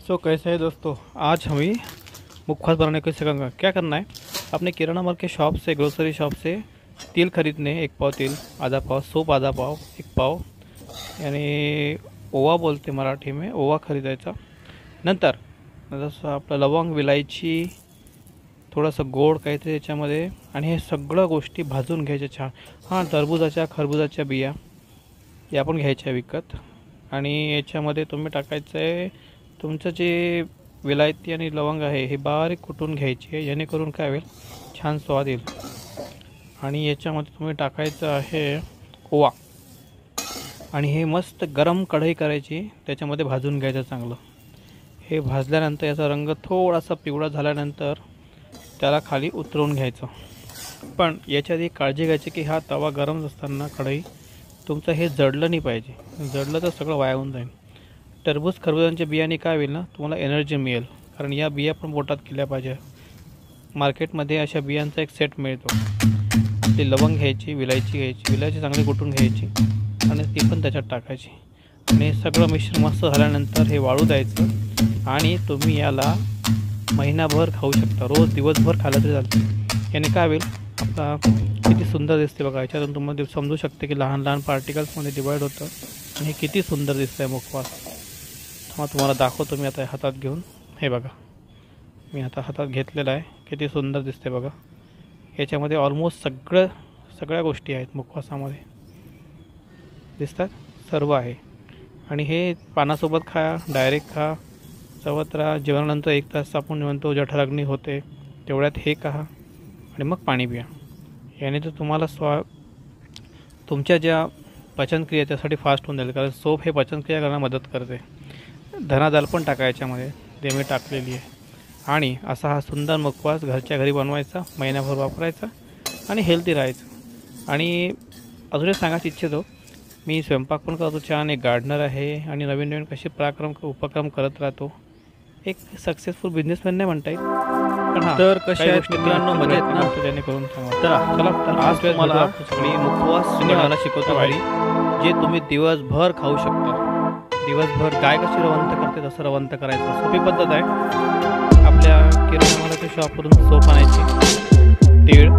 So कैसे है दोस्तों, आज हमें मुखवास बनाने को सिखाऊंगा। क्या करना है, अपने किराना माल के शॉप से, ग्रोसरी शॉप से तेल खरीदने, 1 पाव तेल, आधा पाव सोप, आधा पाव, 1 पाव यानी ओवा बोलते मराठी में, ओवा खरीदायचा। नंतर जसं आपलं लवंग, विलायची, थोडंसं गोड काहीतरी याच्यामध्ये, आणि हे सगळं गोष्टी भाजून घ्यायच्या छान। हां, टरबूजाच्या, खरबुजाच्या बिया या पण घ्यायच्या विकत, आणि याच्यामध्ये तुम्ही टाकायचं आहे तुमचं जे विलायती आणि लवंग आहे हे बारीक कुटून घ्यायची आहे, जेणेकरून काय होईल, छान स्वाद येईल। आणि याच्यामध्ये तुम्ही टाकायचं आहे ओवा, आणि हे मस्त गरम कढई करायची, त्याच्यामध्ये भाजून घ्यायचं चांगलं। हे भाजल्यानंतर याचा रंग थोडासा पिवळा झाल्यानंतर त्याला खाली उतरवून घ्यायचं। पण याच्या आधी काळजी घ्यायची की हा तवा गरम असताना कढई तुमचं हे जळलं नाही पाहिजे, जळलं तर सगळं वाया होऊन जाईल। टरबूज खरबुजांच्या बियाने काय होईल ना, तुम्हाला एनर्जी मिळेल, कारण या बिया पण पोटात केल्या पाहिजे। मार्केटमध्ये अशा बियांचा एक सेट मिळतो। ती लवंग घ्यायची, विलायची चांगली कुटून घ्यायची आणि ती पण त्याच्यात टाकायची, आणि सगळं मिश्रण मस्त झाल्यानंतर हे वाळू द्यायचं। आणि तुम्ही याला महिनाभर खाऊ शकता, रोज दिवसभर खाल्लं तरी चालतं। याने काय होईल, आपला किती सुंदर दिसते बघा। याच्यातून तुम्हाला समजू शकते की लहान लहान पार्टिकल्समध्ये डिवाईड होतं, आणि हे किती सुंदर दिसतं आहे मुखवास। मग तुम्हाला दाखवतो मी आता हातात घेऊन। हे बघा, मी आता हातात घेतलेला आहे, किती सुंदर दिसते बघा। याच्यामध्ये ऑलमोस्ट सगळ्या गोष्टी आहेत मुखवासामध्ये, दिसतात सर्व आहे। आणि हे पानासोबत खा, डायरेक्ट खा, चवत राहा। जेवणानंतर 1 तास आपण म्हणतो जठराग्नी होते, तेवढ्यात हे खा आणि मग पाणी पिया। याने तर तुम्हाला तुमच्या ज्या पचनक्रिया त्यासाठी फास्ट होऊन जाईल, कारण सोप हे पचनक्रिया करायला मदत करते। धना डाळ पण टाका याच्यामध्ये, ते मी टाकलेली आहे। आणि असा हा सुंदर मुखवास घरच्या घरी बनवायचा, महिनाभर वापरायचा आणि हेल्दी राहायचं। आणि अजून एक सांगायची इच्छितो, मी स्वयंपाक पण करतो छान, एक गार्डनर आहे, आणि नवीन नवीन कसे उपक्रम करत राहतो। एक सक्सेसफुल बिझनेसमॅन नाही म्हणता येईल, पण हां, तर कशा आहेत मित्रांनो, मजेत ना, जेणेकरून सांगा। चला आज तुम्हाला मी मुखवास बनवायला शिकवतो घरी, जे तुम्ही दिवसभर खाऊ शकता। दिवसभर गाय कशी रवंत करते तसं रवंत करायचं, सोपी पद्धत आहे। आपल्या किराणा मालाच्या शॉपवरून सोप आणायची, तीळ,